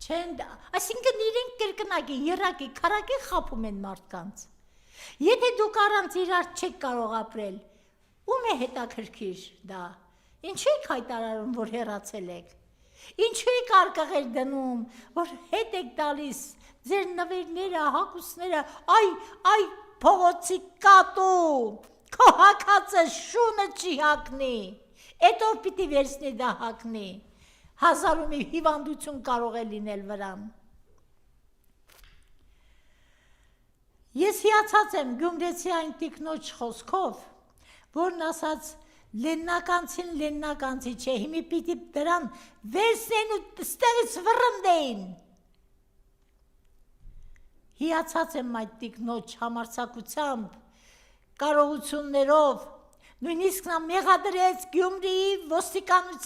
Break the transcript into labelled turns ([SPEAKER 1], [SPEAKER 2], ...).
[SPEAKER 1] Չեն, այսինքն իրենք կրկնակի, երակի, քարակի խափում են մարդկանց։ Եթե դուք առանց իրար չեք կարող ապրել, ում է հետաքրքիր դա։ Ինչու եք հայտարարում, որ հեռացել եք։ Ինչու եք արկղեր դնում, որ հետ եք տալիս ձեր նվերները, հագուստները, այ փողոցի կատու, քո հագածը շունը չի հագնի, էտո պիտի վերցնի դա հագնի, 1000 մի հիվանդություն կարող է լինել վրան։ Ես հիացած եմ գյումրեցի այն տիկնոջ խոսքով, որն ասաց Լեննականցին Լեննականցի չէ, հիմի պիտի դրան վերցնեն ու ստեղից վռնդեին։ Հիացած եմ այդ տիկնոջ համարձակությամբ, կարողություններով, նույնիսկ նա մեղադրեց Գյումրիի ոստիկանության